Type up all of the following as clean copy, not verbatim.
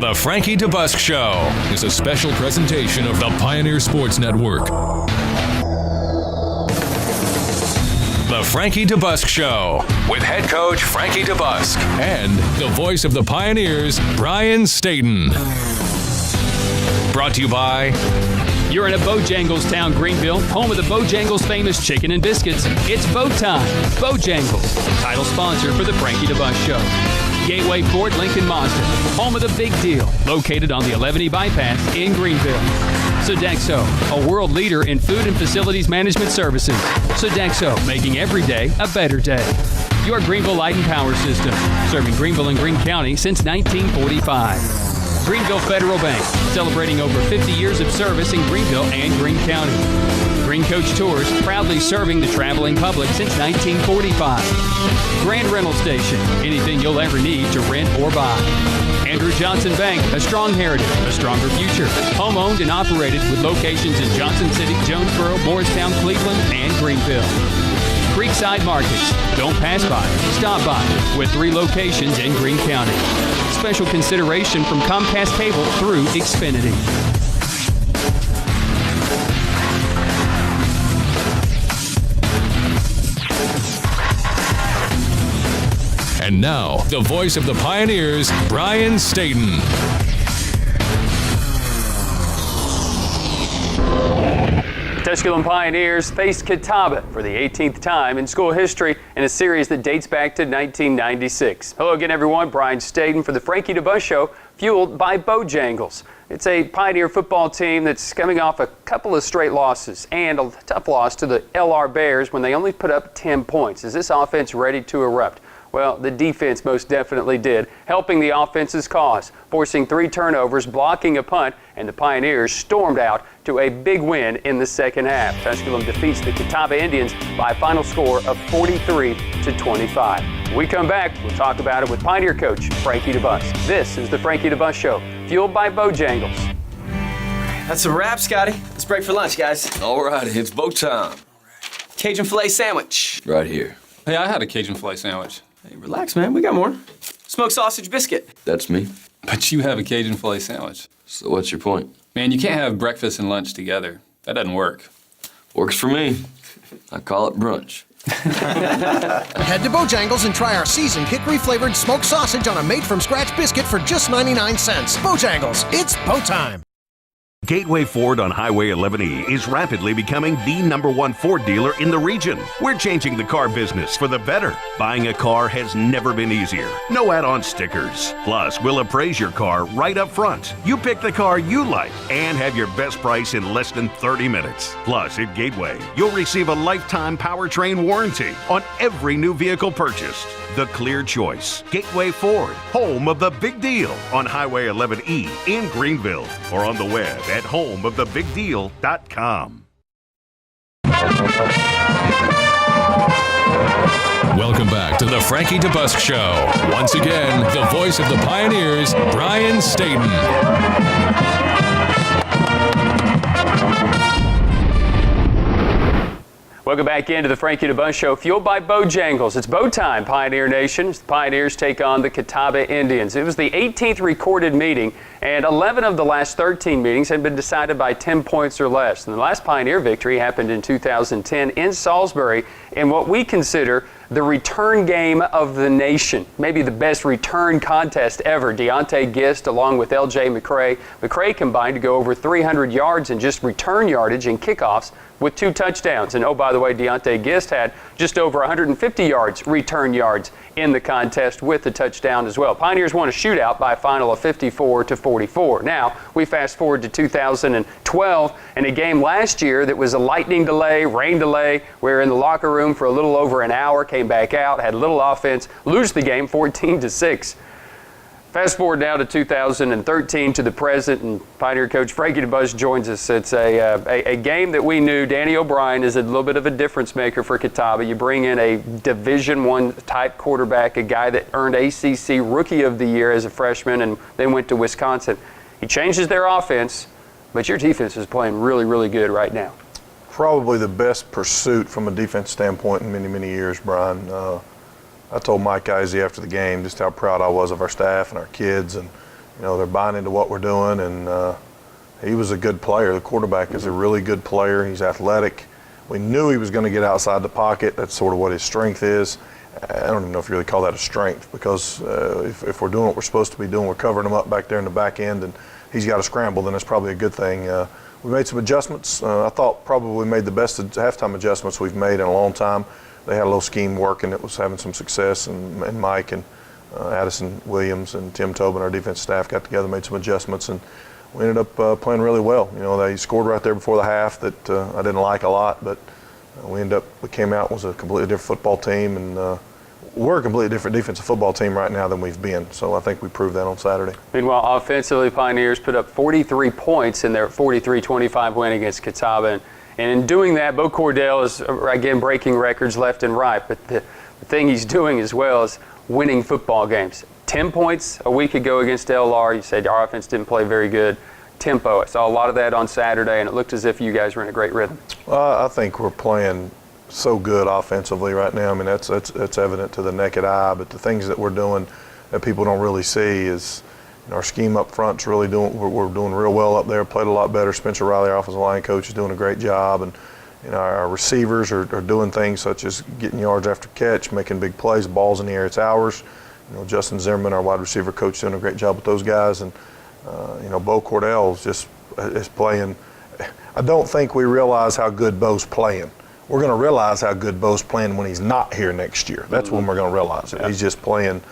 The Frankie DeBusk Show is a special presentation of the Pioneer Sports Network. The Frankie DeBusk Show with head coach Frankie DeBusk and the voice of the Pioneers, Brian Stayton. Brought to you by... You're in a Bojangles town, Greenville, home of the Bojangles famous chicken and biscuits. It's Bo time. Bojangles, title sponsor for the Frankie DeBusk Show. Gateway Ford Lincoln Mazda, home of the big deal, located on the 11E bypass in Greenville. Sodexo, a world leader in food and facilities management services. Sodexo, making every day a better day. Your Greenville Light and Power System, serving Greenville and Greene County since 1945. Greenville Federal Bank, celebrating over 50 years of service in Greenville and Greene County. Green Coach Tours, proudly serving the traveling public since 1945. Grand Rental Station, anything you'll ever need to rent or buy. Andrew Johnson Bank, a strong heritage, a stronger future. Home-owned and operated with locations in Johnson City, Jonesboro, Morristown, Cleveland, and Greenville. Creekside Markets, don't pass by, stop by, with 3 locations in Greene County. Special consideration from Comcast Cable through Xfinity. And now, the voice of the Pioneers, Brian Stayton. Tusculum Pioneers faced Catawba for the 18th time in school history in a series that dates back to 1996. Hello again, everyone. Brian Stayton for the Frankie DeBusk Show, fueled by Bojangles. It's a Pioneer football team that's coming off a couple of straight losses and a tough loss to the LR Bears when they only put up 10 points. Is this offense ready to erupt? Well, the defense most definitely did, helping the offense's cause, forcing 3 turnovers, blocking a punt, and the Pioneers stormed out to a big win in the second half. Tusculum defeats the Catawba Indians by a final score of 43-25. When we come back, we'll talk about it with Pioneer coach Frankie DeBusk. This is the Frankie DeBusk Show, fueled by Bojangles. That's a wrap, Scotty. Let's break for lunch, guys. All right, it's Bo time. Cajun filet sandwich. Right here. Hey, I had a Cajun filet sandwich. Hey, relax, man. We got more. Smoked sausage biscuit. That's me. But you have a Cajun filet sandwich. So what's your point? Man, you can't have breakfast and lunch together. That doesn't work. Works for me. I call it brunch. Head to Bojangles and try our seasoned hickory-flavored smoked sausage on a made-from-scratch biscuit for just 99 cents. Bojangles, it's Bo time. Gateway Ford on Highway 11E is rapidly becoming the #1 Ford dealer in the region. We're changing the car business for the better. Buying a car has never been easier. No add-on stickers. Plus, we'll appraise your car right up front. You pick the car you like and have your best price in less than 30 minutes. Plus, at Gateway, you'll receive a lifetime powertrain warranty on every new vehicle purchased. The clear choice. Gateway Ford, home of the big deal on Highway 11E in Greenville, or on the web at homeofthebigdeal.com. Welcome back to the Frankie DeBusk Show. Once again, the voice of the Pioneers, Brian Stayton. Welcome back into the Frankie DeBusk Show, fueled by Bojangles. It's Bo time, Pioneer Nation. The Pioneers take on the Catawba Indians. It was the 18th recorded meeting, and 11 of the last 13 meetings had been decided by 10 points or less. And the last Pioneer victory happened in 2010 in Salisbury in what we consider the return game of the nation. Maybe the best return contest ever. Deontay Gist along with L.J. McCray. McCray combined to go over 300 yards in just return yardage and kickoffs with 2 touchdowns. And oh, by the way, Deontay Gist had just over 150 yards, return yards, in the contest with the touchdown as well. Pioneers won a shootout by a final of 54-44. Now, we fast forward to 2012 and a game last year that was a lightning delay, rain delay. We were in the locker room for a little over an hour, came back out, had a little offense, lose the game 14-6. Fast forward now to 2013 to the present, and Pioneer coach Frankie DeBusk joins us. It's a game that we knew Danny O'Brien is a little bit of a difference maker for Catawba. You bring in a Division I type quarterback, a guy that earned ACC Rookie of the Year as a freshman and then went to Wisconsin. He changes their offense, but your defense is playing really, really good right now. Probably the best pursuit from a defense standpoint in many, many years, Brian. I told Mike Izey after the game just how proud I was of our staff and our kids, and they're buying into what we're doing, and he was a good player. The quarterback is a really good player. He's athletic. We knew he was going to get outside the pocket. That's sort of what his strength is. I don't even know if you really call that a strength, because if we're doing what we're supposed to be doing, we're covering him up back there in the back end, and he's got to scramble, then it's probably a good thing. We made some adjustments. I thought probably we made the best halftime adjustments we've made in a long time. They had a little scheme working that was having some success, and Mike and Addison Williams and Tim Tobin, our defense staff, got together, made some adjustments, and we ended up playing really well. They scored right there before the half that I didn't like a lot, but we came out and was a completely different football team, and we're a completely different defensive football team right now than we've been. So I think we proved that on Saturday. Meanwhile, offensively, Pioneers put up 43 points in their 43-25 win against Catawba. And in doing that, Bo Cordell is, again, breaking records left and right. But the thing he's doing as well is winning football games. 10 points a week ago against LR. You said our offense didn't play very good. Tempo. I saw a lot of that on Saturday, and it looked as if you guys were in a great rhythm. Well, I think we're playing so good offensively right now. I mean, that's evident to the naked eye, but the things that we're doing that people don't really see is our scheme up front's really we're doing real well up there, played a lot better. Spencer Riley, our offensive line coach, is doing a great job, and our receivers are doing things such as getting yards after catch, making big plays, balls in the air, it's ours. Justin Zimmerman, our wide receiver coach, doing a great job with those guys, and Bo Cordell is playing. I don't think we realize how good Bo's playing. We're going to realize how good Bo's playing when he's not here next year. That's when we're going to realize it. Yeah. He's just playing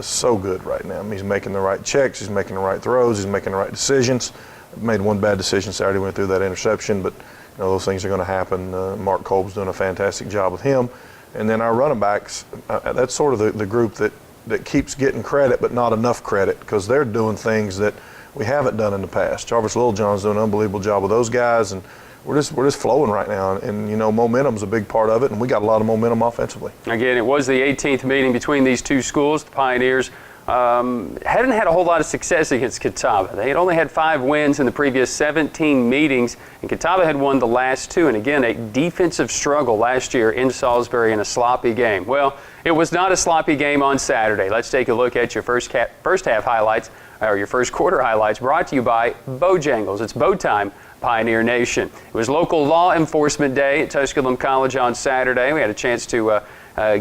so good right now. I mean, he's making the right checks. He's making the right throws. He's making the right decisions. Made one bad decision Saturday when he threw that interception, but those things are going to happen. Mark Kolb's doing a fantastic job with him. And then our running backs, that's sort of the group that keeps getting credit, but not enough credit, because they're doing things that we haven't done in the past. Jarvis Littlejohn's doing an unbelievable job with those guys, and we're just flowing right now, and momentum's a big part of it, and we got a lot of momentum offensively. Again, it was the 18th meeting between these two schools. The Pioneers hadn't had a whole lot of success against Catawba. They had only had 5 wins in the previous 17 meetings, and Catawba had won the last 2. And again, a defensive struggle last year in Salisbury in a sloppy game. Well, it was not a sloppy game on Saturday. Let's take a look at your first half highlights, or your first quarter highlights, brought to you by Bojangles. It's Bow Time, Pioneer Nation. It was local law enforcement day at Tusculum College on Saturday. We had a chance to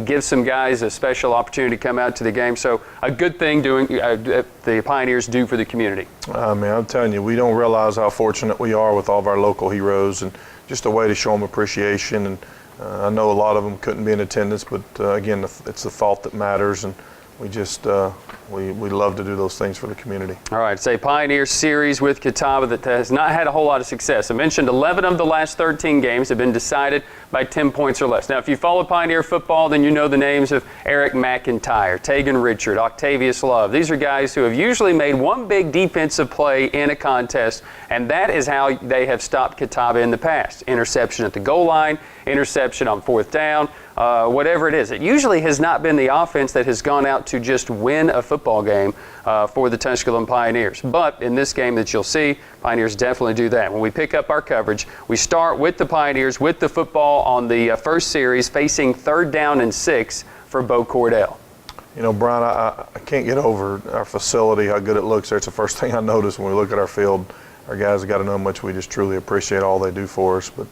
give some guys a special opportunity to come out to the game. So a good thing the Pioneers do for the community. I'm telling you, we don't realize how fortunate we are with all of our local heroes, and just a way to show them appreciation. And I know a lot of them couldn't be in attendance, but again, it's the thought that matters, and we just we love to do those things for the community. All right, it's a Pioneer series with Catawba that has not had a whole lot of success. I mentioned 11 of the last 13 games have been decided by 10 points or less. Now, if you follow Pioneer football, then you know the names of Eric McIntyre, Tegan Richard, Octavius Love. These are guys who have usually made one big defensive play in a contest, and that is how they have stopped Catawba in the past. Interception at the goal line, interception on 4th down, whatever it is. It usually has not been the offense that has gone out to just win a football game for the Tusculum Pioneers. But in this game that you'll see, Pioneers definitely do that. When we pick up our coverage, we start with the Pioneers with the football on the first series, facing 3rd down and 6 for Bo Cordell. Brian, I can't get over our facility, how good it looks there. It's the first thing I notice when we look at our field. Our guys have got to know how much we just truly appreciate all they do for us. But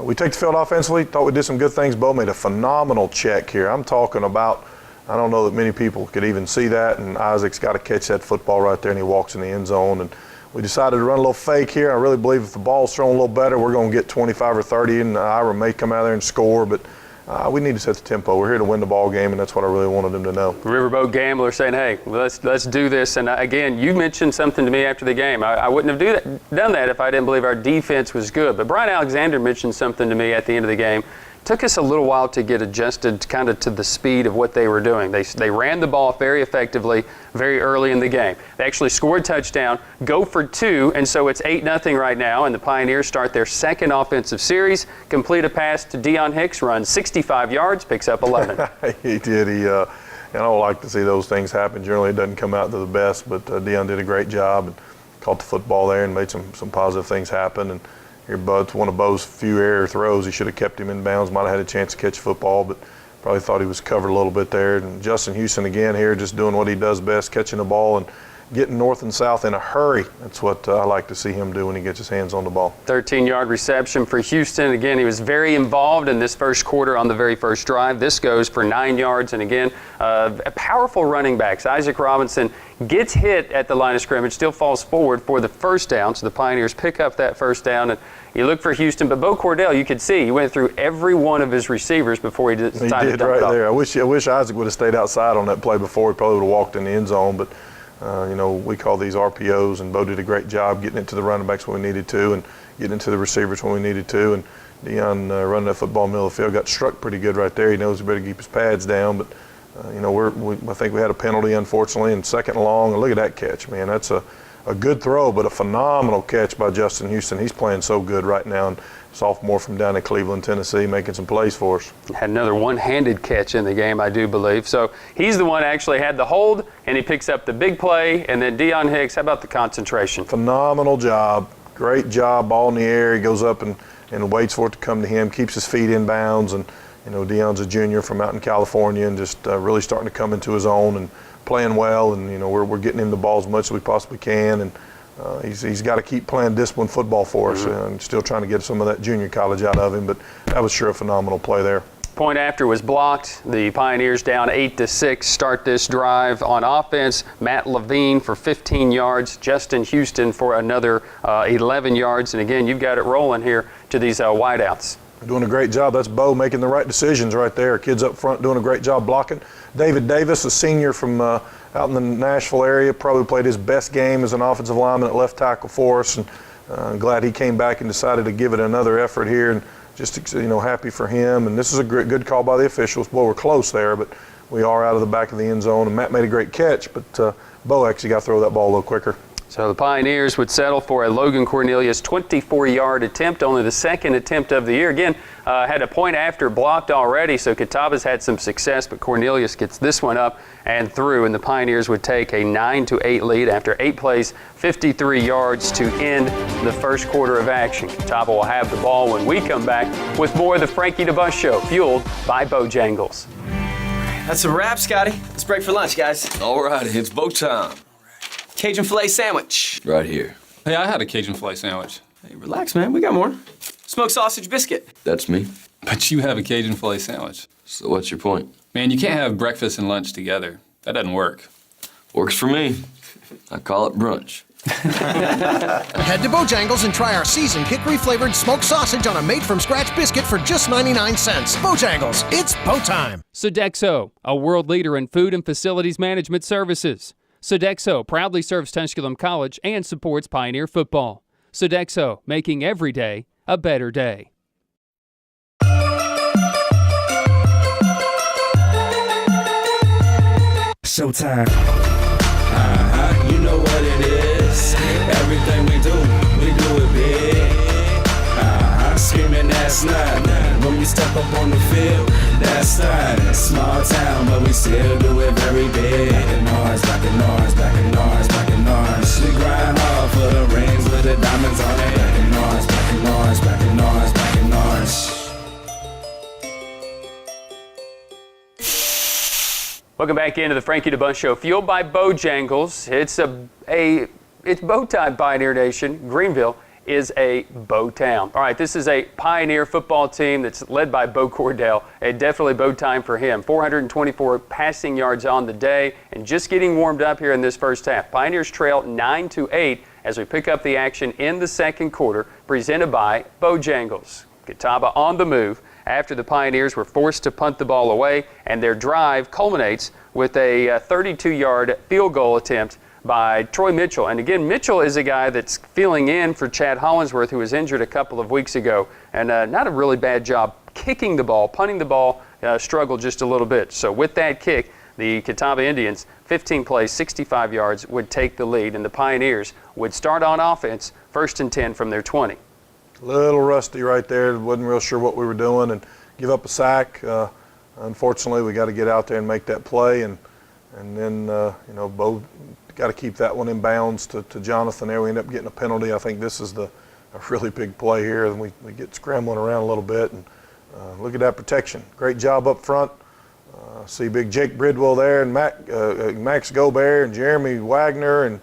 we take the field offensively, thought we did some good things. Bo made a phenomenal check here. I'm talking about, I don't know that many people could even see that, and Isaac's got to catch that football right there, and he walks in the end zone. And we decided to run a little fake here. I really believe if the ball's thrown a little better, we're going to get 25 or 30, and Ira may come out there and score, but we need to set the tempo. We're here to win the ball game, and that's what I really wanted them to know. Riverboat Gambler saying, hey, let's do this. And again, you mentioned something to me after the game. I wouldn't have done that if I didn't believe our defense was good. But Brian Alexander mentioned something to me at the end of the game. Took us a little while to get adjusted kind of to the speed of what they were doing. They ran the ball very effectively very early in the game. They actually scored a touchdown, go for 2, and so it's 8-0 right now, and the Pioneers start their second offensive series, complete a pass to Deion Hicks, runs 65 yards, picks up 11. He did. I don't like to see those things happen. Generally, it doesn't come out to the best, but Deion did a great job and caught the football there and made some positive things happen. And here, Bud's one of Bo's few error throws. He should have kept him in bounds, might have had a chance to catch football, but probably thought he was covered a little bit there. And Justin Houston again here just doing what he does best, catching the ball and getting north and south in a hurry. That's what I like to see him do when he gets his hands on the ball. 13-yard reception for Houston. Again, he was very involved in this first quarter on the very first drive. This goes for 9 yards. And again, a powerful running backs. Isaac Robinson gets hit at the line of scrimmage, still falls forward for the first down. So the Pioneers pick up that first down. And you look for Houston, but Bo Cordell, you could see he went through every one of his receivers before he decided to dump it off. Right there. I wish Isaac would have stayed outside on that play before. He probably would have walked in the end zone. But we call these RPOs, and Bo did a great job getting it to the running backs when we needed to, and getting it to the receivers when we needed to. And Dion running that football middle of the field got struck pretty good right there. He knows he better keep his pads down. But I think we had a penalty, unfortunately, and second and long. And look at that catch, man. That's a good throw, but a phenomenal catch by Justin Houston. He's playing so good right now, and sophomore from down in Cleveland, Tennessee, making some plays for us. Had another one-handed catch in the game, I do believe. So he's the one that actually had the hold, and he picks up the big play. And then Deion Hicks, how about the concentration? Phenomenal job. Great job. Ball in the air. He goes up and waits for it to come to him, keeps his feet in bounds. And, Deion's a junior from out in California and just really starting to come into his own and playing well. And, we're getting him the ball as much as we possibly can. And he's got to keep playing disciplined football for us. And still trying to get some of that junior college out of him. But that was sure a phenomenal play there. Point after was blocked. The Pioneers down 8-6 start this drive on offense. Matt Levine for 15 yards. Justin Houston for another 11 yards. And again, you've got it rolling here to these wideouts. Doing a great job. That's Bo making the right decisions right there. Kids up front doing a great job blocking. David Davis, a senior from out in the Nashville area, probably played his best game as an offensive lineman at left tackle for us. And I'm glad he came back and decided to give it another effort here. And just happy for him. And this is a good call by the officials. Well, we're close there, but we are out of the back of the end zone. And Matt made a great catch, but Bo actually got to throw that ball a little quicker. So the Pioneers would settle for a Logan Cornelius 24-yard attempt, only the second attempt of the year. Again, had a point after blocked already, so Catawba's had some success, but Cornelius gets this one up and through, and the Pioneers would take a 9-8 lead after 8 plays, 53 yards to end the first quarter of action. Catawba will have the ball when we come back with more of the Frankie DeBusk Show, fueled by Bojangles. That's a wrap, Scotty. Let's break for lunch, guys. All right, it's Bo time. Cajun filet sandwich. Right here. Hey, I had a Cajun filet sandwich. Hey, relax, man. We got more. Smoked sausage biscuit. That's me. But you have a Cajun filet sandwich. So what's your point? Man, you can't have breakfast and lunch together. That doesn't work. Works for me. I call it brunch. Head to Bojangles and try our seasoned hickory-flavored smoked sausage on a made-from-scratch biscuit for just 99 cents. Bojangles, it's Bo time. Sodexo, a world leader in food and facilities management services. Sodexo proudly serves Tusculum College and supports Pioneer football. Sodexo, making every day a better day. Showtime. You know what it is. Everything we do it big. Screaming, that's not nothing. When we step up on the field, that's not small town, but we still do it very big. Back in ours, back in ours, back in ours, back in ours. We grind hard for the rings with the diamonds on it. Back in ours, back in ours, back in ours, back in ours. Welcome back into the Frankie DeBusk Show, fueled by Bojangles. It's Bo time, Pioneer Nation. Greenville is a Bo town. All right, this is a Pioneer football team that's led by Bo Cordell. Definitely Bo time for him. 424 passing yards on the day, and just getting warmed up here in this first half. Pioneers trail 9-8 as we pick up the action in the second quarter, presented by Bojangles. Catawba on the move after the Pioneers were forced to punt the ball away, and their drive culminates with a 32-yard field goal attempt by Troy Mitchell. And again, Mitchell is a guy that's filling in for Chad Hollingsworth, who was injured a couple of weeks ago, and not a really bad job kicking the ball. Punting the ball struggled just a little bit. So with that kick, the Catawba Indians, 15 plays, 65 yards, would take the lead, and the Pioneers would start on offense, 1st and 10 from their 20. A little rusty right there. Wasn't real sure what we were doing, and give up a sack. Unfortunately, we got to get out there and make that play, and then Bo got to keep that one in bounds to Jonathan there. We end up getting a penalty. I think this is a really big play here, and we get scrambling around a little bit. And look at that protection. Great job up front. See big Jake Bridwell there, and Max Gobert and Jeremy Wagner, and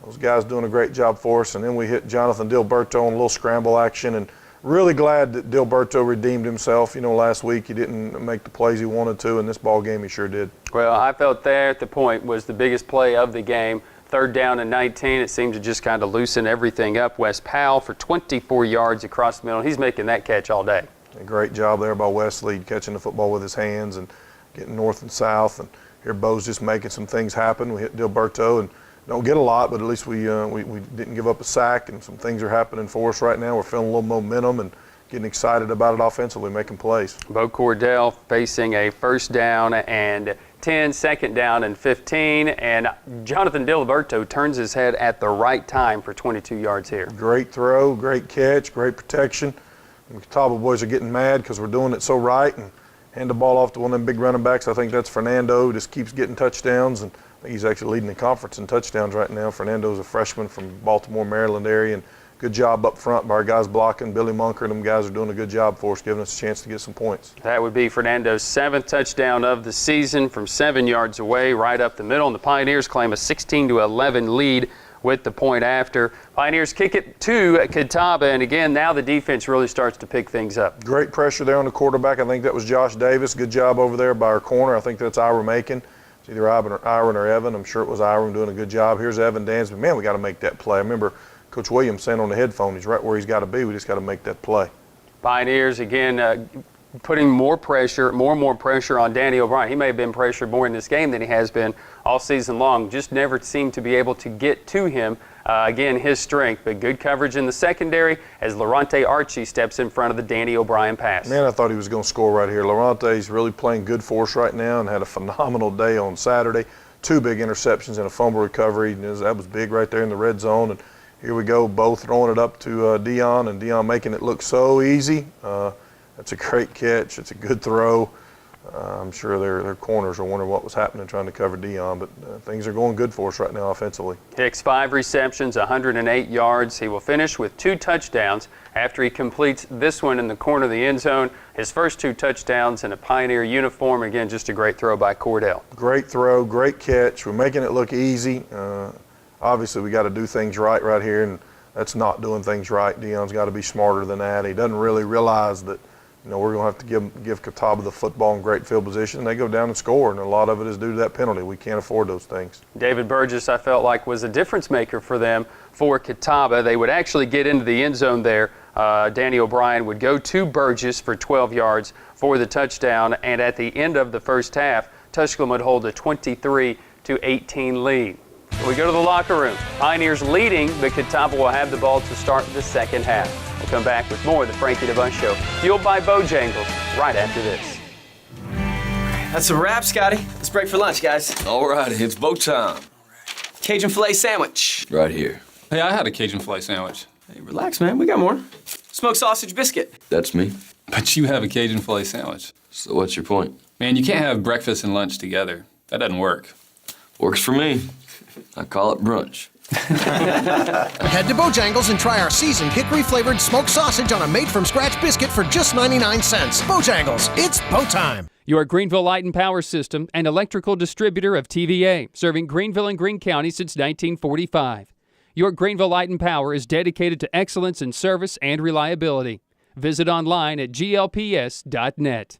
those guys doing a great job for us. And then we hit Jonathan Dilberto on a little scramble action, and really glad that Dilberto redeemed himself. You know, last week he didn't make the plays he wanted to, and this ball game he sure did. Well, I felt there at the point was the biggest play of the game. 3rd down and 19, it seemed to just kind of loosen everything up. Wes Powell for 24 yards across the middle. He's making that catch all day. A great job there by Wesley, catching the football with his hands and getting north and south. And here Bo's just making some things happen. We hit Dilberto and don't get a lot, but at least we didn't give up a sack, and some things are happening for us right now. We're feeling a little momentum and getting excited about it offensively, making plays. Bo Cordell facing a 1st down and 10, 2nd down and 15, and Jonathan Dilberto turns his head at the right time for 22 yards here. Great throw, great catch, great protection. The Catawba boys are getting mad because we're doing it so right, and hand the ball off to one of them big running backs. I think that's Fernando, just keeps getting touchdowns, and I think he's actually leading the conference in touchdowns right now. Fernando's a freshman from Baltimore, Maryland area, and good job up front by our guys blocking. Billy Munker and them guys are doing a good job for us, giving us a chance to get some points. That would be Fernando's 7th touchdown of the season from 7 yards away, right up the middle, and the Pioneers claim a 16-11 lead with the point after. Pioneers kick it to Catawba, and again, now the defense really starts to pick things up. Great pressure there on the quarterback. I think that was Josh Davis. Good job over there by our corner. I think that's Ira Macon. It's either Iron or Evan. I'm sure it was Iron doing a good job. Here's Evan Dansby. Man, we got to make that play. I remember Coach Williams saying on the headphone, he's right where he's got to be. We just got to make that play. Pioneers, again, putting more and more pressure on Danny O'Brien. He may have been pressured more in this game than he has been all season long. Just never seemed to be able to get to him. Again, his strength, but good coverage in the secondary as LiRonta Archie steps in front of the Danny O'Brien pass. Man, I thought he was going to score right here. LiRonta's really playing good for us right now and had a phenomenal day on Saturday. 2 big interceptions and a fumble recovery. And that was big right there in the red zone. And here we go, Bo throwing it up to Dion, and Dion making it look so easy. That's a great catch. It's a good throw. I'm sure their corners are wondering what was happening trying to cover Dion, but things are going good for us right now offensively. Hicks 5 receptions, 108 yards. He will finish with 2 touchdowns after he completes this one in the corner of the end zone. His first 2 touchdowns in a Pioneer uniform. Again, just a great throw by Cordell. Great throw, great catch. We're making it look easy. Obviously, we got to do things right here, and that's not doing things right. Dion's got to be smarter than that. He doesn't really realize that, you know, we're going to have to give Catawba the football in great field position, and they go down and score, and a lot of it is due to that penalty. We can't afford those things. David Burgess, I felt like, was a difference maker for them for Catawba. They would actually get into the end zone there. Danny O'Brien would go to Burgess for 12 yards for the touchdown, and at the end of the first half, Tusculum would hold a 23-18 lead. So we go to the locker room. Pioneers leading, but Catawba will have the ball to start the second half. We'll come back with more of the Frankie DeBusk Show, fueled by Bojangles, right after this. That's a wrap, Scotty. Let's break for lunch, guys. All right, it's Bo time. Cajun filet sandwich. Right here. Hey, I had a Cajun filet sandwich. Hey, relax, man. We got more. Smoked sausage biscuit. That's me. But you have a Cajun filet sandwich. So what's your point? Man, you can't have breakfast and lunch together. That doesn't work. Works for me. I call it brunch. Head to Bojangles and try our seasoned hickory-flavored smoked sausage on a made-from-scratch biscuit for just 99 cents. Bojangles, it's Bo time. Your Greenville Light and Power System, an electrical distributor of TVA, serving Greenville and Greene County since 1945. Your Greenville Light and Power is dedicated to excellence in service and reliability. Visit online at glps.net.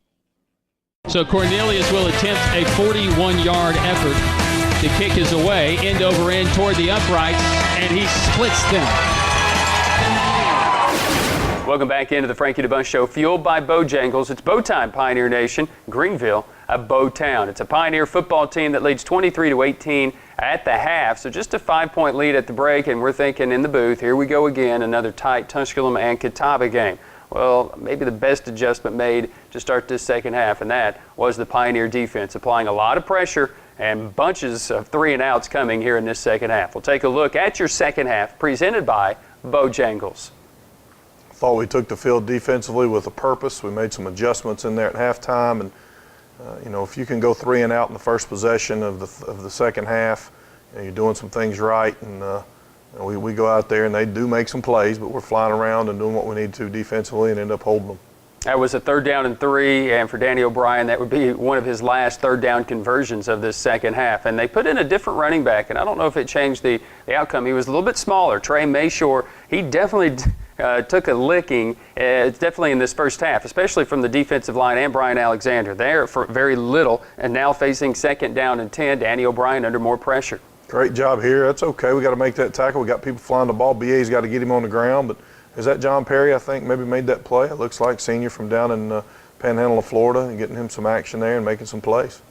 So Cornelius will attempt a 41-yard effort. The kick is away, end over end toward the uprights, and he splits them. Welcome back into the Frankie DeBusk Show, fueled by Bojangles. It's Bo time, Pioneer Nation. Greenville, a Bo town. It's a Pioneer football team that leads 23-18 at the half. So just a 5-point lead at the break, and we're thinking in the booth, here we go again, another tight Tusculum and Catawba game. Well, maybe the best adjustment made to start this second half, and that was the Pioneer defense, applying a lot of pressure and bunches of 3-and-outs coming here in this second half. We'll take a look at your second half, presented by Bojangles. Thought we took the field defensively with a purpose. We made some adjustments in there at halftime, and you know, if you can go 3-and-out in the first possession of the second half, you know, you're doing some things right, and we go out there and they do make some plays, but we're flying around and doing what we need to defensively and end up holding them. That was a 3rd down and 3, and for Danny O'Brien, that would be one of his last 3rd down conversions of this second half. And they put in a different running back, and I don't know if it changed the outcome. He was a little bit smaller. Trey Mayshore, he definitely took a licking, definitely in this first half, especially from the defensive line and Brian Alexander. There for very little, and now facing 2nd down and 10, Danny O'Brien under more pressure. Great job here. That's okay. We got to make that tackle. We got people flying the ball. BA's got to get him on the ground, but is that John Perry, I think, maybe made that play? It looks like senior from down in Panhandle of Florida, and getting him some action there and making some plays.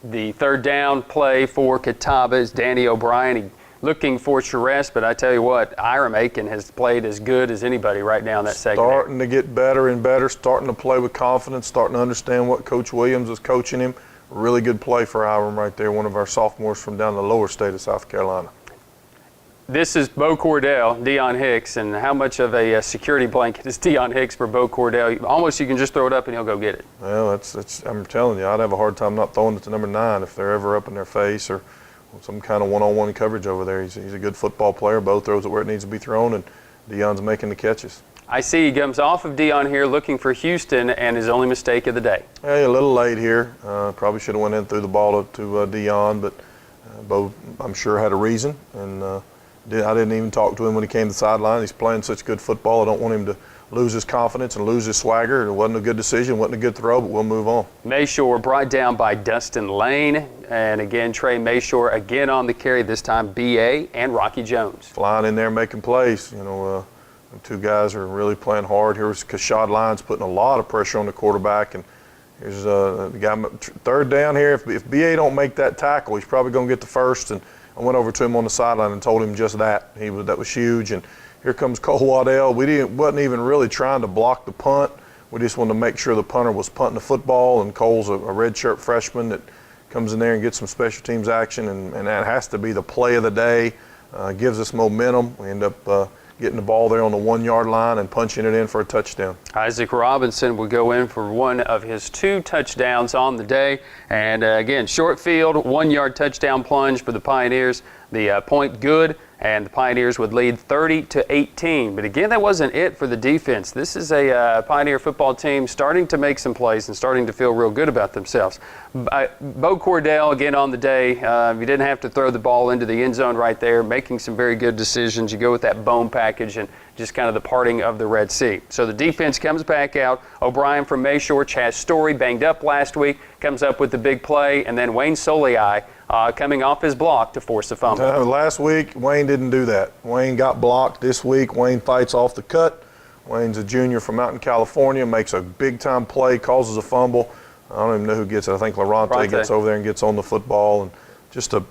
The 3rd down play for Catawba is Danny O'Brien. Looking for Charest, but I tell you what, Hiram Aiken has played as good as anybody right now in that second half. Starting to get better and better, starting to play with confidence, starting to understand what Coach Williams is coaching him. Really good play for Hiram right there, one of our sophomores from down the lower state of South Carolina. This is Bo Cordell, Deion Hicks, and how much of a security blanket is Deion Hicks for Bo Cordell? Almost you can just throw it up and he'll go get it. Well, I'm telling you, I'd have a hard time not throwing it to number 9 if they're ever up in their face or some kind of one-on-one coverage over there. He's a good football player. Bo throws it where it needs to be thrown, and Deion's making the catches. I see he comes off of Deion here looking for Houston, and his only mistake of the day. Hey, a little late here. Probably should have went in threw the ball to Deion, but Bo, I'm sure, had a reason, and I didn't even talk to him when he came to the sideline. He's playing such good football. I don't want him to lose his confidence and lose his swagger. It wasn't a good decision, wasn't a good throw, but we'll move on. Mayshore brought down by Dustin Lane, and again, Trey Mayshore again on the carry, this time B.A. and Rocky Jones. Flying in there making plays. You know, the 2 guys are really playing hard. Here's Kashad Lyons putting a lot of pressure on the quarterback, and here's the guy 3rd down here. If B.A. don't make that tackle, he's probably going to get the first, and I went over to him on the sideline and told him just that. That was huge. And here comes Cole Waddell. Wasn't even really trying to block the punt. We just wanted to make sure the punter was punting the football, and Cole's a redshirt freshman that comes in there and gets some special teams action, and that has to be the play of the day. Gives us momentum. We end up getting the ball there on the 1-yard line and punching it in for a touchdown. Isaac Robinson will go in for one of his 2 touchdowns on the day. And again, short field, 1-yard touchdown plunge for the Pioneers. The point good, and the Pioneers would lead 30-18. But again, that wasn't it for the defense. This is a Pioneer football team starting to make some plays and starting to feel real good about themselves. Bo Cordell, again on the day, you didn't have to throw the ball into the end zone right there, making some very good decisions. You go with that bone package and just kind of the parting of the Red Sea. So the defense comes back out. O'Brien from Mayshore, Chaz Story banged up last week, comes up with the big play, and then Wayne Soliai coming off his block to force a fumble. Last week, Wayne didn't do that. Wayne got blocked. This week, Wayne fights off the cut. Wayne's a junior from out in California, makes a big-time play, causes a fumble. I don't even know who gets it. I think LiRonta gets over there and gets on the football. And just a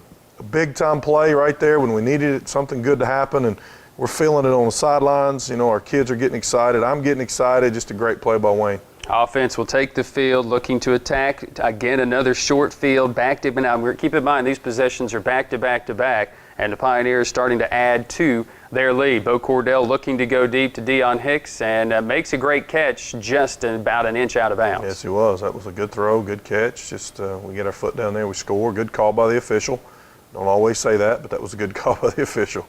big-time play right there when we needed it, something good to happen. And we're feeling it on the sidelines. You know, our kids are getting excited. I'm getting excited. Just a great play by Wayne. Offense will take the field, looking to attack. Again, another short field. Back to now. Keep in mind, these possessions are back to back to back, and the Pioneers starting to add to their lead. Bo Cordell looking to go deep to Deion Hicks and makes a great catch just about an inch out of bounds. Yes, he was. That was a good throw, good catch. Just we get our foot down there, we score. Good call by the official. Don't always say that, but that was a good call by the official.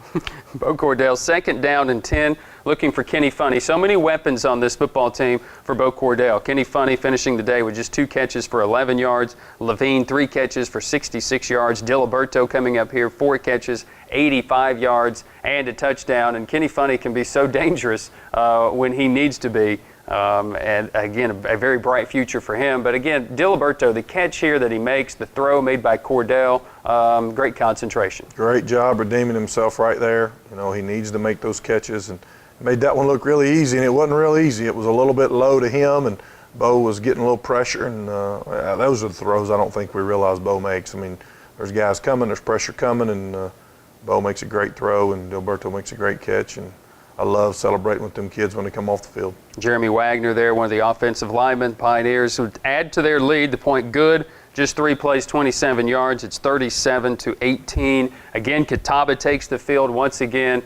Bo Cordell, 2nd down and 10, looking for Kenny Funny. So many weapons on this football team for Bo Cordell. Kenny Funny finishing the day with just 2 catches for 11 yards. Levine, 3 catches for 66 yards. Diliberto coming up here, 4 catches, 85 yards, and a touchdown. And Kenny Funny can be so dangerous when he needs to be. And again, a very bright future for him. But again, Diliberto, the catch here that he makes, the throw made by Cordell, great concentration. Great job redeeming himself right there. You know, he needs to make those catches and made that one look really easy, and it wasn't real easy. It was a little bit low to him, and Bo was getting a little pressure, and those are the throws I don't think we realize Bo makes. I mean, there's guys coming, there's pressure coming, and Bo makes a great throw, and Diliberto makes a great catch, and I love celebrating with them kids when they come off the field. Jeremy Wagner there, one of the offensive linemen. Pioneers would add to their lead. The point good. Just 3 plays, 27 yards. It's 37-18. Again, Catawba takes the field once again.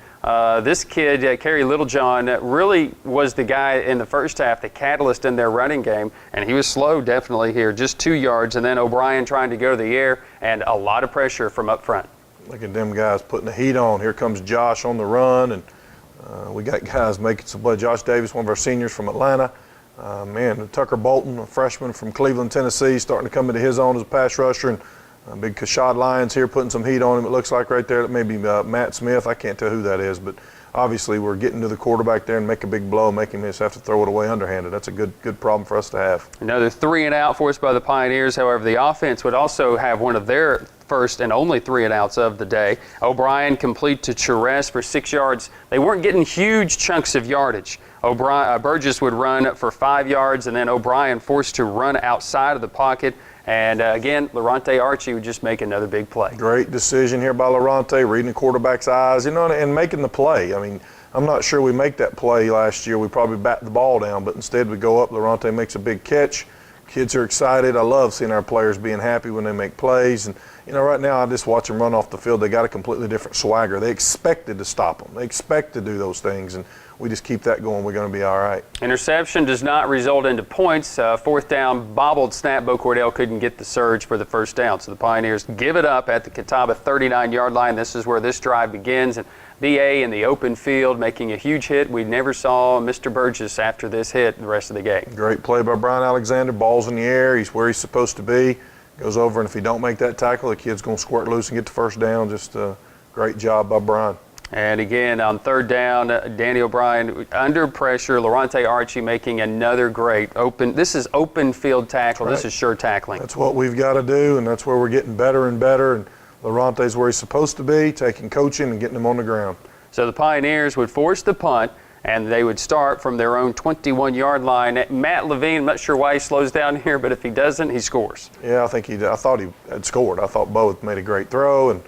This kid, Kerry Littlejohn, really was the guy in the first half, the catalyst in their running game, and he was slow definitely here. Just 2 yards, and then O'Brien trying to go to the air, and a lot of pressure from up front. Look at them guys putting the heat on. Here comes Josh on the run, and we got guys making some play. Josh Davis, one of our seniors from Atlanta, Man, Tucker Bolton, a freshman from Cleveland, Tennessee, starting to come into his own as a pass rusher. And big Kashad Lyons here putting some heat on him. It looks like right there that maybe Matt Smith. I can't tell who that is, but obviously we're getting to the quarterback there and make a big blow, make him just have to throw it away underhanded. That's a good problem for us to have. Another 3 and out forced by the Pioneers. However, the offense would also have one of their first and only 3 and outs of the day. O'Brien complete to Cherez for 6 yards. They weren't getting huge chunks of yardage. Burgess would run for 5 yards, and then O'Brien forced to run outside of the pocket. And again, LiRonta Archie would just make another big play. Great decision here by LiRonta, reading the quarterback's eyes, and making the play. I mean, I'm not sure we make that play last year. We probably bat the ball down, but instead we go up. LiRonta makes a big catch. Kids are excited. I love seeing our players being happy when they make plays. And, right now I just watch them run off the field. They got a completely different swagger. They expected to stop them. They expect to do those things. And we just keep that going, we're going to be all right. Interception does not result into points. 4th down, bobbled snap. Bo Cordell couldn't get the surge for the first down. So the Pioneers give it up at the Catawba 39-yard line. This is where this drive begins. And BA in the open field making a huge hit. We never saw Mr. Burgess after this hit the rest of the game. Great play by Brian Alexander. Ball's in the air. He's where he's supposed to be. Goes over, and if he don't make that tackle, the kid's going to squirt loose and get the first down. Just a great job by Brian. And again, on 3rd down, Danny O'Brien under pressure. LiRonta Archie making another great open. This is open field tackle. Right. This is sure tackling. That's what we've got to do, and that's where we're getting better and better. And LiRonta's where he's supposed to be, taking coaching and getting him on the ground. So the Pioneers would force the punt, and they would start from their own 21-yard line. Matt Levine, I'm not sure why he slows down here, but if he doesn't, he scores. Yeah, I thought he had scored. I thought Bo made a great throw, and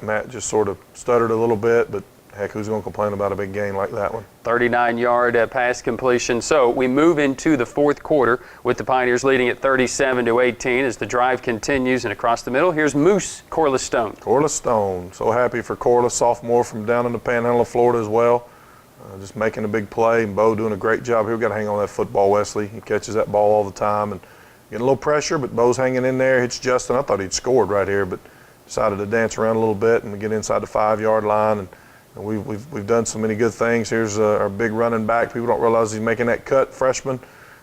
Matt just sort of stuttered a little bit, but heck, who's going to complain about a big game like that one? 39-yard pass completion. So we move into the 4th quarter with the Pioneers leading at 37-18 as the drive continues. And across the middle, here's Moose Corliss Stone. Corliss Stone. So happy for Corliss, sophomore from down in the Panhandle of Florida as well. Just making a big play, and Bo doing a great job here. We've got to hang on that football, Wesley. He catches that ball all the time and getting a little pressure, but Bo's hanging in there. Hits Justin. I thought he'd scored right here, but decided to dance around a little bit and we get inside the 5-yard line. And we've done so many good things. Here's our big running back. People don't realize he's making that cut, freshman,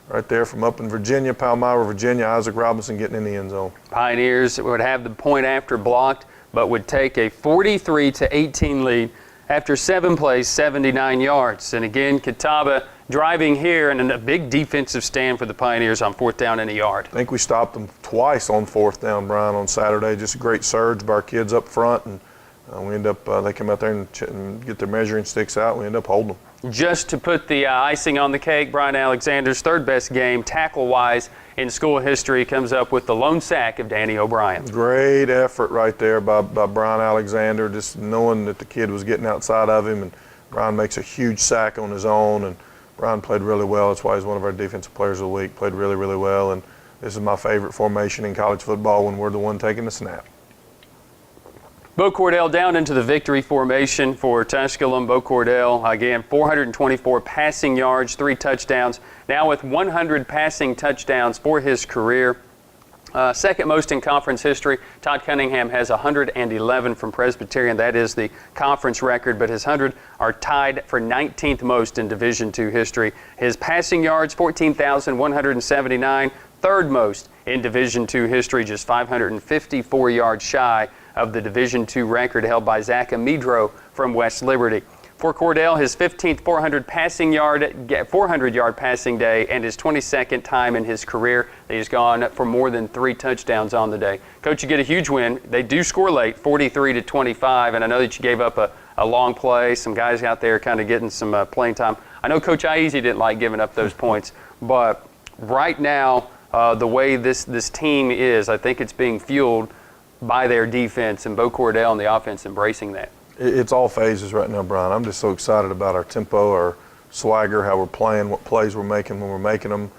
right there from up in Virginia, Palmyra, Virginia. Isaac Robinson getting in the end zone. Pioneers would have the point after blocked, but would take a 43-18 lead after 7 plays, 79 yards. And again, Catawba driving here and a big defensive stand for the Pioneers on 4th down and a yard. I think we stopped them twice on 4th down, Brian, on Saturday. Just a great surge by our kids up front, and we end up, they come out there and get their measuring sticks out. We end up holding them. Just to put the icing on the cake, Brian Alexander's 3rd best game, tackle-wise, in school history, comes up with the lone sack of Danny O'Brien. Great effort right there by Brian Alexander, just knowing that the kid was getting outside of him, and Brian makes a huge sack on his own, and Brian played really well. That's why he's one of our defensive players of the week. Played really, really well, and this is my favorite formation in college football when we're the one taking the snap. Bo Cordell down into the victory formation for Tusculum. Bo Cordell, again, 424 passing yards, 3 touchdowns. Now with 100 passing touchdowns for his career. Second most in conference history. Todd Cunningham has 111 from Presbyterian. That is the conference record, but his 100 are tied for 19th most in Division II history. His passing yards, 14,179, 3rd most in Division II history, just 554 yards shy of the Division II record held by Zach Amidro from West Liberty. For Cordell, his 15th 400-yard passing day and his 22nd time in his career. He's gone for more than 3 touchdowns on the day. Coach, you get a huge win. They do score late, 43-25, and I know that you gave up a long play. Some guys out there kind of getting some playing time. I know Coach Iese didn't like giving up those points, but right now, the way this team is, I think it's being fueled by their defense and Bo Cordell and the offense embracing that. It's all phases right now, Brian. I'm just so excited about our tempo, our swagger, how we're playing, what plays we're making when we're making them.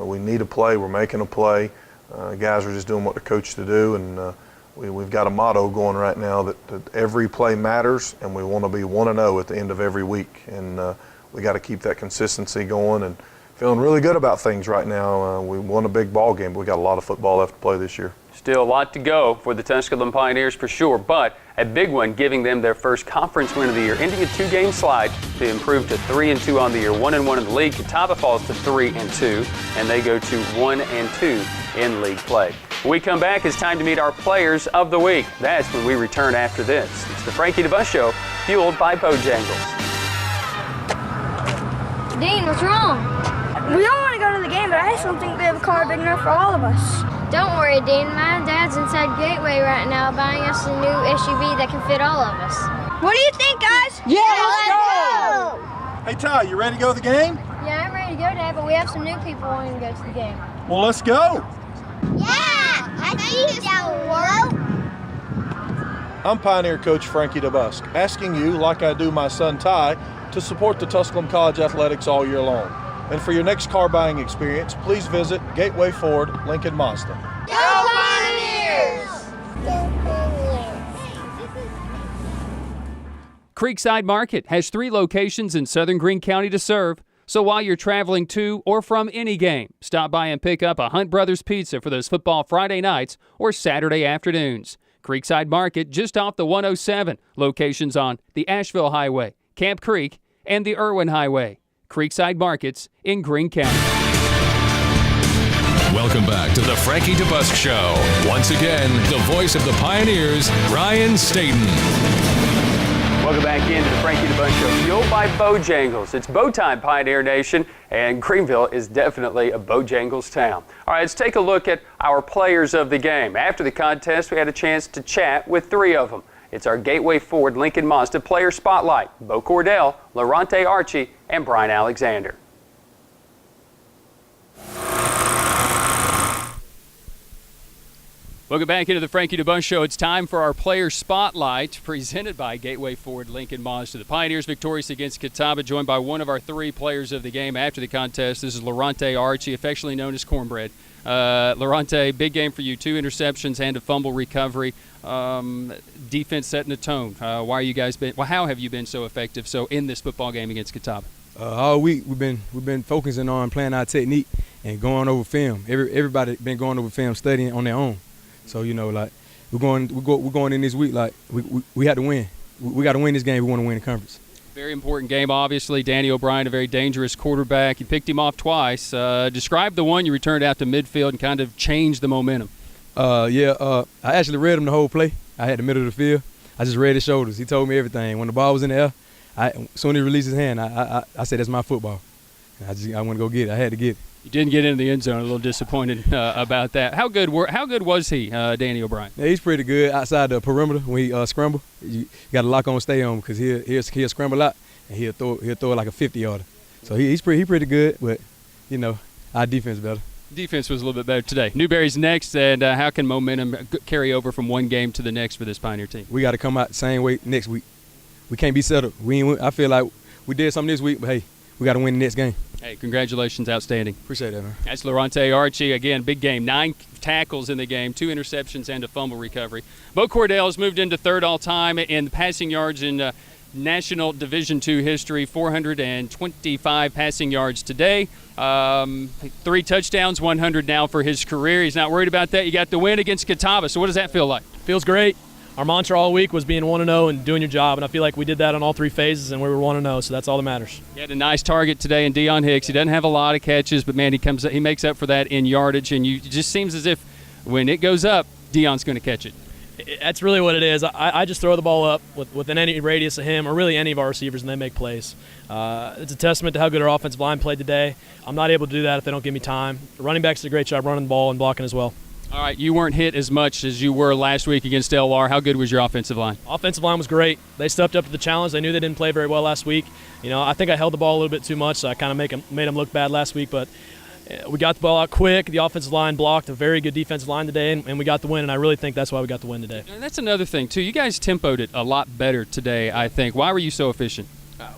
We need a play, we're making a play. Guys are just doing what they're coached to do, and we've got a motto going right now that every play matters, and we want to be 1-0 at the end of every week. And we got to keep that consistency going, and feeling really good about things right now. We won a big ball game, but we got a lot of football left to play this year. Still a lot to go for the Tusculum Pioneers for sure, but a big one giving them their first conference win of the year, ending a 2-game slide to improve to 3-2 on the year, 1-1 in the league. Catawba falls to 3-2, and they go to 1-2 in league play. When we come back, it's time to meet our players of the week. That's when we return after this. It's the Frankie DeBusk Show, fueled by Bojangles. Dean, what's wrong? We all want to go to the game, but I just don't think we have a car big enough for all of us. Don't worry, Dean. My dad's inside Gateway right now buying us a new SUV that can fit all of us. What do you think, guys? Yeah, let's go! Hey, Ty, you ready to go to the game? Yeah, I'm ready to go, Dad, but we have some new people wanting to go to the game. Well, let's go. Yeah, I think that will work. I'm Pioneer Coach Frankie DeBusk, asking you, like I do my son Ty, to support the Tusculum College athletics all year long. And for your next car buying experience, please visit Gateway Ford, Lincoln Mazda. Go Pioneers! Creekside Market has 3 locations in southern Greene County to serve. So while you're traveling to or from any game, stop by and pick up a Hunt Brothers Pizza for those football Friday nights or Saturday afternoons. Creekside Market just off the 107. Locations on the Asheville Highway, Camp Creek, and the Irwin Highway. Creekside Markets in Greene County. Welcome back to the Frankie DeBusk Show. Once again, the voice of the Pioneers, Brian Stayton. Welcome back into the Frankie DeBusk Show, fueled by Bojangles. It's bow time, Pioneer Nation, and Greenville is definitely a Bojangles town. All right, let's take a look at our players of the game. After the contest, we had a chance to chat with 3 of them. It's our Gateway Ford Lincoln Mazda Player Spotlight, Bo Cordell, LiRonta Archie, and Brian Alexander. Welcome back into the Frankie DeBusk Show. It's time for our Player Spotlight, presented by Gateway Ford Lincoln Mazda. The Pioneers victorious against Catawba, joined by one of our 3 players of the game after the contest. This is LiRonta Archie, affectionately known as Cornbread. LiRonta, big game for you, 2 interceptions and a fumble recovery. Defense setting the tone. How have you been so effective in this football game against Catawba? All week we've been focusing on playing our technique and going over film. Everybody been going over film, studying on their own. So we're going in this week like we had to win. We got to win this game. We want to win the conference. Very important game, obviously. Danny O'Brien, a very dangerous quarterback. You picked him off twice. Describe the one you returned out to midfield and kind of changed the momentum. I actually read him the whole play. I had the middle of the field. I just read his shoulders. He told me everything. When the ball was in the air, as soon as he released his hand, I said, that's my football. I want to go get it. I had to get it. You didn't get into the end zone. A little disappointed about that. How good was he, Danny O'Brien? Yeah, he's pretty good outside the perimeter when he scramble. You got to lock on, stay on, because he'll scramble out and he'll throw it like a 50-yarder. So he's pretty good, but our defense better. Defense was a little bit better today. Newberry's next, and how can momentum carry over from one game to the next for this Pioneer team? We got to come out the same way next week. We can't be settled. I feel like we did something this week, but hey, we got to win the next game. Hey, congratulations. Outstanding. Appreciate that, man. That's LiRonta Archie. Again, big game. 9 tackles in the game, 2 interceptions, and a fumble recovery. Bo Cordell has moved into 3rd all-time in passing yards in National Division II history, 425 passing yards today. 3 touchdowns, 100 now for his career. He's not worried about that. You got the win against Catawba, so what does that feel like? Feels great. Our mantra all week was being 1-0 and doing your job, and I feel like we did that on all 3 phases, and we were 1-0, so that's all that matters. He had a nice target today in Deion Hicks. He doesn't have a lot of catches, but, man, he makes up for that in yardage, and it just seems as if when it goes up, Deion's going to catch it. That's really what it is. I just throw the ball up within any radius of him or really any of our receivers, and they make plays. It's a testament to how good our offensive line played today. I'm not able to do that if they don't give me time. The running backs did a great job running the ball and blocking as well. All right, you weren't hit as much as you were last week against LR. How good was your offensive line? Offensive line was great. They stepped up to the challenge. They knew they didn't play very well last week. I think I held the ball a little bit too much, so I kind of made them look bad last week. But we got the ball out quick. The offensive line blocked a very good defensive line today, and we got the win, and I really think that's why we got the win today. And that's another thing, too. You guys tempoed it a lot better today, I think. Why were you so efficient?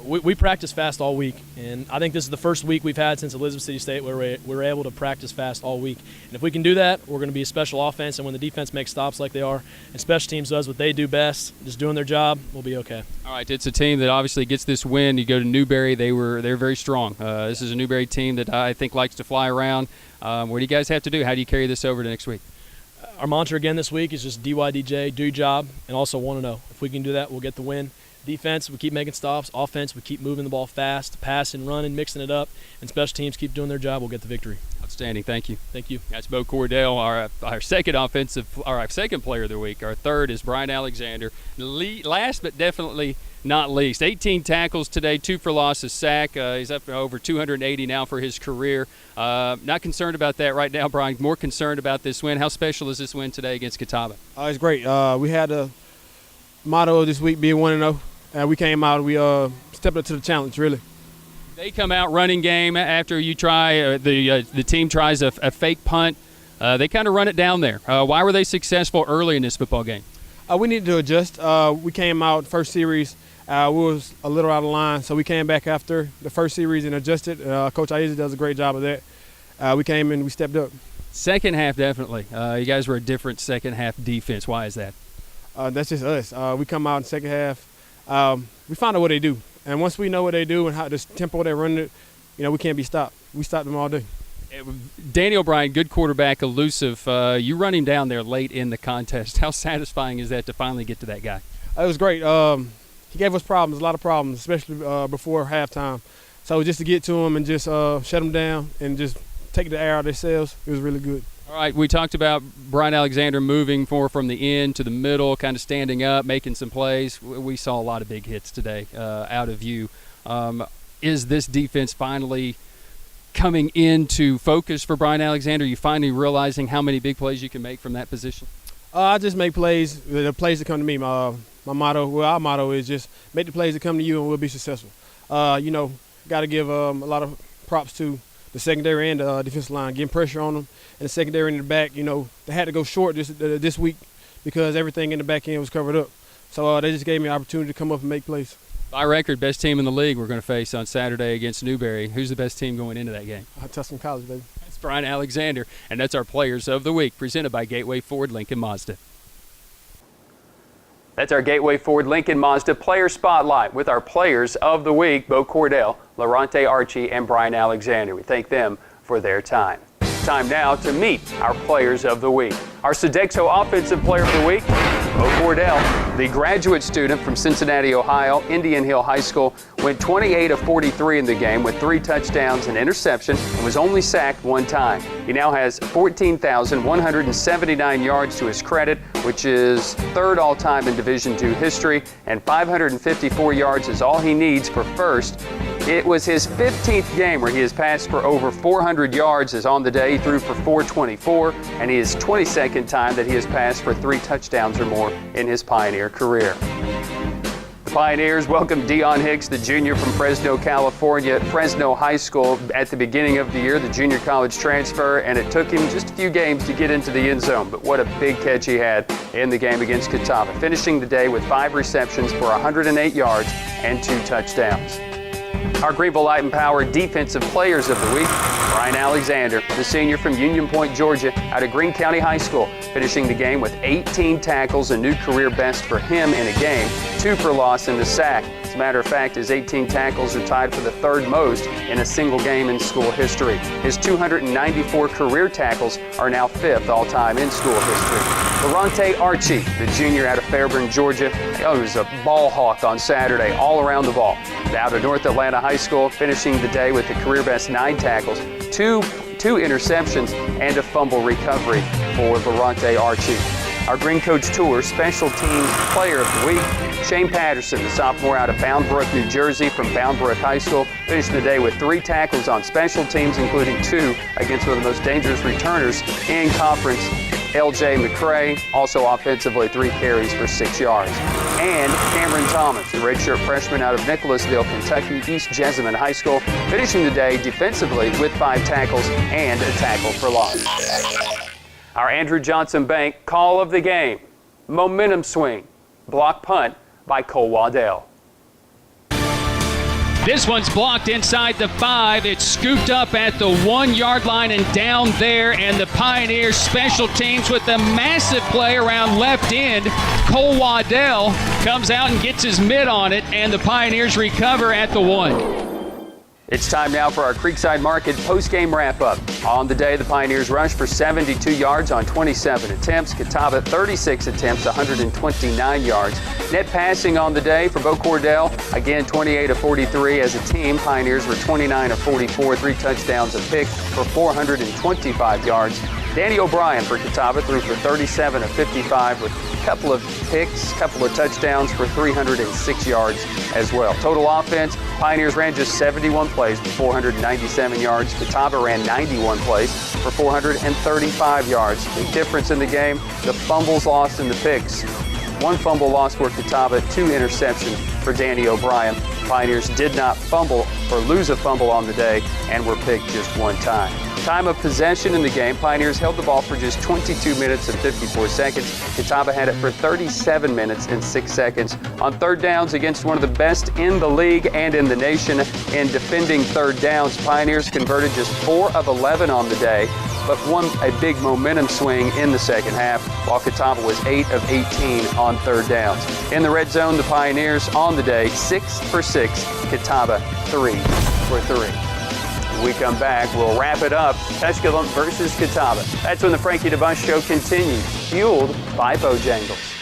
We practiced fast all week, and I think this is the first week we've had since Elizabeth City State where we're able to practice fast all week. And if we can do that, we're going to be a special offense, and when the defense makes stops like they are, and special teams does what they do best, just doing their job, we'll be okay. All right, it's a team that obviously gets this win. You go to Newberry, they're very strong. This is a Newberry team that I think likes to fly around. What do you guys have to do? How do you carry this over to next week? Our mantra again this week is just DYDJ, do your job, and also 1-0. If we can do that, we'll get the win. Defense, we keep making stops. Offense, we keep moving the ball fast, passing, running, mixing it up. And special teams keep doing their job, we'll get the victory. Outstanding. Thank you. Thank you. That's Bo Cordell, our second player of the week. Our third is Brian Alexander. Last but definitely not least, 18 tackles today, 2 for loss, a sack. He's up to over 280 now for his career. Not concerned about that right now, Brian. More concerned about this win. How special is this win today against Catawba? It's great. We had a motto of this week being 1-0, and we came out and we stepped up to the challenge, really. They come out running game after you try, the team tries a fake punt. They kind of run it down there. Why were they successful early in this football game? We needed to adjust. We came out first series. We was a little out of line, so we came back after the first series and adjusted. Coach Aiza does a great job of that. We came in, we stepped up. Second half, definitely. You guys were a different second half defense. Why is that? That's just us. We come out in the second half. We find out what they do. And once we know what they do and how this tempo they're running it, we can't be stopped. We stop them all day. Daniel Bryan, good quarterback, elusive. You run him down there late in the contest. How satisfying is that to finally get to that guy? It was great. He gave us problems, a lot of problems, especially before halftime. So just to get to him and just shut him down and just take the air out of themselves, it was really good. All right, we talked about Brian Alexander moving from the end to the middle, kind of standing up, making some plays. We saw a lot of big hits today out of you. Is this defense finally coming into focus for Brian Alexander? Are you finally realizing how many big plays you can make from that position? I just make plays, the plays that come to me. Our motto is just make the plays that come to you and we'll be successful. Got to give a lot of props to the secondary and the defensive line, getting pressure on them. And the secondary in the back, they had to go short this week because everything in the back end was covered up. So they just gave me an opportunity to come up and make plays. By record, best team in the league we're going to face on Saturday against Newberry. Who's the best team going into that game? Tusculum College, baby. That's Brian Alexander, and that's our Players of the Week, presented by Gateway Ford Lincoln Mazda. That's our Gateway Ford Lincoln Mazda Player Spotlight with our Players of the Week, Bo Cordell, LiRonta, Archie, and Brian Alexander. We thank them for their time. Time now to meet our Players of the Week. Our Sodexo Offensive Player of the Week, Bo Cordell, the graduate student from Cincinnati, Ohio, Indian Hill High School, went 28 of 43 in the game with 3 touchdowns and interception and was only sacked 1 time. He now has 14,179 yards to his credit, which is 3rd all-time in Division II history, and 554 yards is all he needs for first. It was his 15th game where he has passed for over 400 yards as on the day he threw for 424, and his 22nd time that he has passed for 3 touchdowns or more in his Pioneer career. The Pioneers welcomed Dion Hicks, the junior from Fresno, California, Fresno High School at the beginning of the year, the junior college transfer, and it took him just a few games to get into the end zone, but what a big catch he had in the game against Catawba, finishing the day with 5 receptions for 108 yards and 2 touchdowns. Our Greenville Light and Power Defensive Players of the Week, Brian Alexander, the senior from Union Point, Georgia, out of Greene County High School, finishing the game with 18 tackles, a new career best for him in a game, 2 for loss and a sack. As a matter of fact, his 18 tackles are tied for the 3rd most in a single game in school history. His 294 career tackles are now 5th all-time in school history. LiRonta Archie, the junior out of Fairburn, Georgia, he was a ball hawk on Saturday, all around the ball. Out of North Atlanta High School, finishing the day with a career best 9 tackles, 2 interceptions, and a fumble recovery for LiRonta Archie. Our Green Coach Tour Special Teams Player of the Week, Shane Patterson, the sophomore out of Bound Brook, New Jersey from Bound Brook High School, finished the day with 3 tackles on special teams, including 2 against one of the most dangerous returners in conference, L.J. McCray, also offensively 3 carries for 6 yards. And Cameron Thomas, the redshirt freshman out of Nicholasville, Kentucky, East Jessamine High School, finishing the day defensively with 5 tackles and a tackle for loss. Our Andrew Johnson Bank Call of the Game, momentum swing, block punt by Cole Waddell. This one's blocked inside the 5. It's scooped up at the 1-yard line and down there, and the Pioneers special teams with a massive play around left end. Cole Waddell comes out and gets his mitt on it, and the Pioneers recover at the 1. It's time now for our Creekside Market post-game wrap-up. On the day, the Pioneers rushed for 72 yards on 27 attempts. Catawba 36 attempts, 129 yards. Net passing on the day for Bo Cordell, again 28 of 43 as a team. Pioneers were 29 of 44, 3 touchdowns a pick for 425 yards. Danny O'Brien for Catawba threw for 37 of 55 with a couple of picks, couple of touchdowns for 306 yards as well. Total offense, Pioneers ran just 71 plays for 497 yards. Catawba ran 91 plays for 435 yards. Big difference in the game, the fumbles lost and the picks. 1 fumble lost for Catawba, 2 interceptions for Danny O'Brien. Pioneers did not fumble or lose a fumble on the day and were picked just 1 time. Time of possession in the game, Pioneers held the ball for just 22 minutes and 54 seconds. Catawba had it for 37 minutes and 6 seconds. On third downs against one of the best in the league and in the nation in defending third downs, Pioneers converted just 4 of 11 on the day, but won a big momentum swing in the second half, while Catawba was 8 of 18 on third downs. In the red zone, the Pioneers on the day, 6 for 6, Catawba 3 for 3. When we come back, we'll wrap it up. Tusculum versus Catawba. That's when the Frankie DeBusk Show continues, fueled by Bojangles.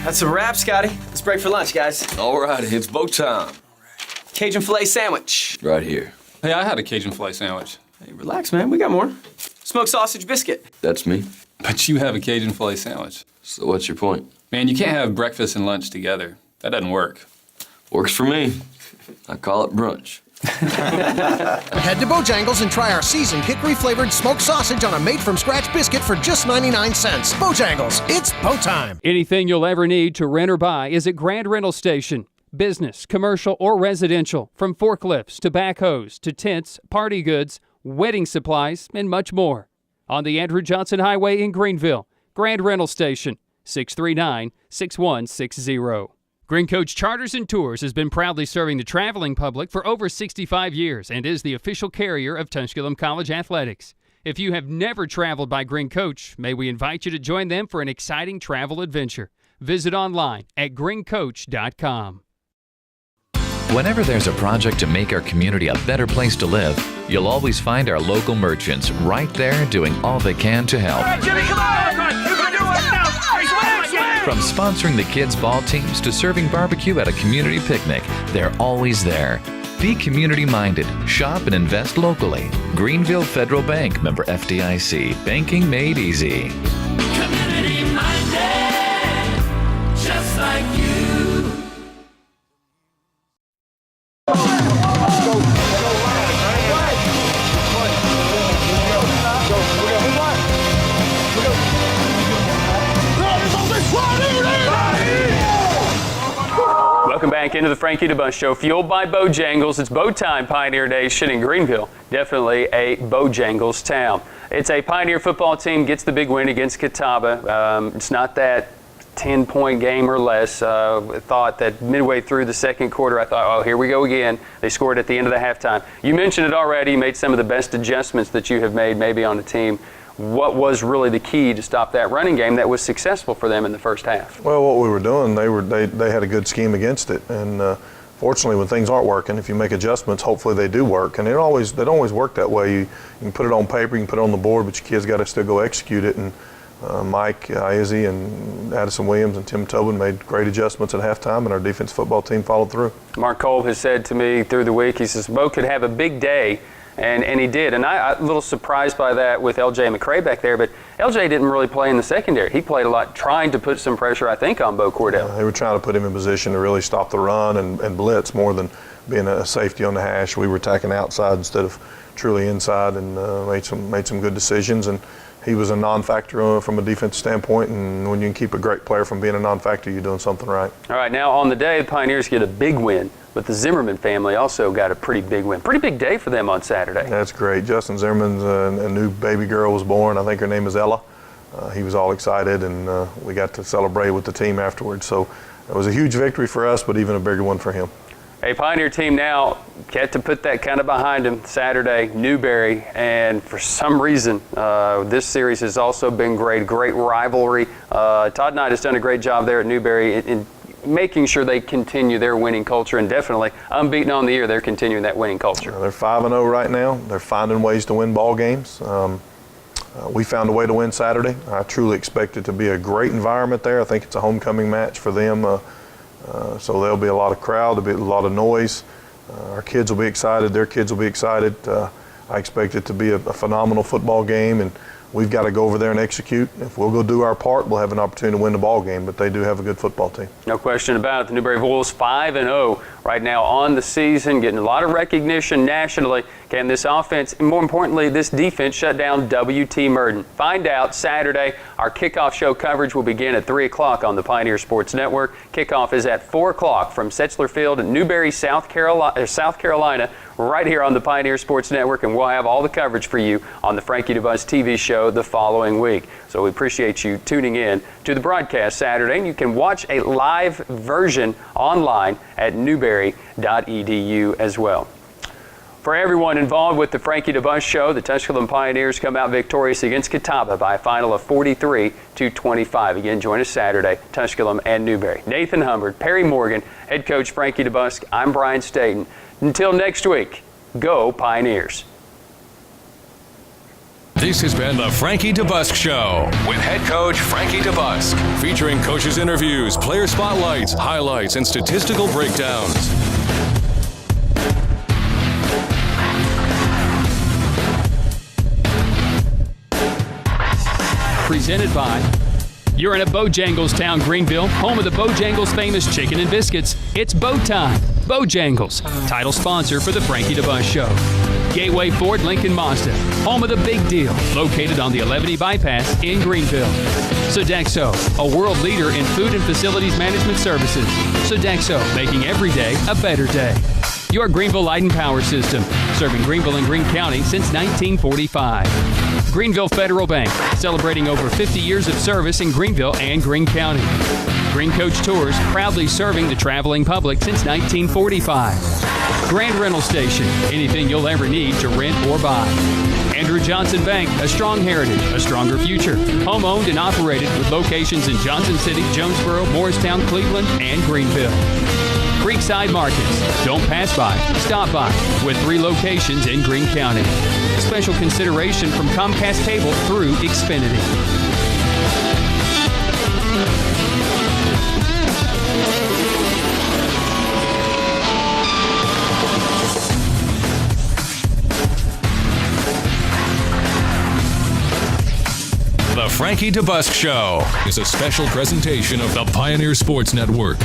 That's a wrap, Scotty. Let's break for lunch, guys. All right, it's Bo time. Cajun filet sandwich. Right here. Hey, I had a Cajun filet sandwich. Hey, relax, man. We got more. Smoked sausage biscuit. That's me. But you have a Cajun filet sandwich. So what's your point? Man, you can't have breakfast and lunch together. That doesn't work. Works for me. I call it brunch. Head to Bojangles and try our seasoned hickory-flavored smoked sausage on a made-from-scratch biscuit for just 99 cents. Bojangles, it's Bo time. Anything you'll ever need to rent or buy is at Grand Rental Station. Business, commercial, or residential, from forklifts to backhoes to tents, party goods, wedding supplies, and much more. On the Andrew Johnson Highway in Greenville, Grand Rental Station, 639-6160. Green Coach Charters and Tours has been proudly serving the traveling public for over 65 years and is the official carrier of Tusculum College Athletics. If you have never traveled by Green Coach, may we invite you to join them for an exciting travel adventure. Visit online at greencoach.com. Whenever there's a project to make our community a better place to live, you'll always find our local merchants right there doing all they can to help. All right, Jimmy, come on! From sponsoring the kids' ball teams to serving barbecue at a community picnic, they're always there. Be community-minded. Shop and invest locally. Greenville Federal Bank, member FDIC. Banking made easy. Community-minded, just like you. Welcome back into the Frankie DeBusk Show, fueled by Bojangles. It's Bo time, Pioneer Nation in Greenville. Definitely a Bojangles town. It's a Pioneer football team, gets the big win against Catawba. It's not that 10-point game or less. Thought that midway through the second quarter, I thought, oh, here we go again. They scored at the end of the halftime. You mentioned it already. You made some of the best adjustments that you have made maybe on the team. What was really the key to stop that running game that was successful for them in the first half? Well, what we were doing, they had a good scheme against it, and fortunately, when things aren't working, if you make adjustments, hopefully they do work. And they don't always work that way. You can put it on paper, you can put it on the board, but your kids got to still go execute it. And Mike Izzy and Addison Williams and Tim Tobin made great adjustments at halftime, and our defense football team followed through. Mark Kolb has said to me through the week, he says, Bo could have a big day. And he did. And I'm a little surprised by that with L.J. McCray back there. But L.J. didn't really play in the secondary. He played a lot trying to put some pressure, I think, on Bo Cordell. They were trying to put him in position to really stop the run and blitz more than being a safety on the hash. We were attacking outside instead of truly inside, and made some good decisions. And he was a non-factor from a defensive standpoint. And when you can keep a great player from being a non-factor, you're doing something right. All right, now on the day, the Pioneers get a big win. But the Zimmerman family also got a pretty big win. Pretty big day for them on Saturday. That's great. Justin Zimmerman's a new baby girl was born. I think her name is Ella. He was all excited, and we got to celebrate with the team afterwards. So it was a huge victory for us, but even a bigger one for him. A Pioneer team now had to put that kind of behind him Saturday, Newberry, and for some reason, this series has also been great rivalry. Todd Knight has done a great job there at Newberry in making sure they continue their winning culture, and definitely unbeaten on the year, they're continuing that winning culture. They're 5-0 right now. They're finding ways to win ball games. We found a way to win Saturday. I truly expect it to be a great environment there. I think it's a homecoming match for them, so there'll be a lot of crowd, there'll be a lot of noise. Our kids will be excited. Their kids will be excited. I expect it to be a phenomenal football game, and we've got to go over there and execute. If we'll go do our part, we'll have an opportunity to win the ball game, but they do have a good football team. No question about it. The Newberry Wolves 5-0 right now on the season, getting a lot of recognition nationally. Can this offense, and more importantly, this defense, shut down W.T. Murden? Find out Saturday. Our kickoff show coverage will begin at 3 o'clock on the Pioneer Sports Network. Kickoff is at 4 o'clock from Setchler Field in Newberry, South Carolina, right here on the Pioneer Sports Network, and we'll have all the coverage for you on the Frankie DeBusk TV show the following week. So we appreciate you tuning in to the broadcast Saturday, and you can watch a live version online at newberry.edu as well. For everyone involved with the Frankie DeBusk show, the Tusculum Pioneers come out victorious against Catawba by a final of 43-25. Again, join us Saturday, Tusculum and Newberry. Nathan Humbert, Perry Morgan, head coach Frankie DeBusk. I'm Brian Stayton. Until next week, go Pioneers. This has been the Frankie DeBusk Show with head coach Frankie DeBusk, featuring coaches' interviews, player spotlights, highlights, and statistical breakdowns. Presented by, you're in a Bojangles town, Greenville, home of the Bojangles famous chicken and biscuits. It's Bo time. Bojangles, title sponsor for the Frankie DeBusk Show. Gateway Ford Lincoln Mazda, home of the big deal, located on the 11E bypass in Greenville. Sodexo, a world leader in food and facilities management services. Sodexo, making every day a better day. Your Greenville Light and Power System, serving Greenville and Greene County since 1945. Greenville Federal Bank, celebrating over 50 years of service in Greenville and Greene County. Green Coach Tours, proudly serving the traveling public since 1945. Grand Rental Station, anything you'll ever need to rent or buy. Andrew Johnson Bank, a strong heritage, a stronger future. Home owned and operated with locations in Johnson City, Jonesboro, Morristown, Cleveland, and Greenville. Creekside Markets, don't pass by, stop by, with 3 locations in Greene County. Special consideration from Comcast Cable through Xfinity. The Frankie DeBusk Show is a special presentation of the Pioneer Sports Network.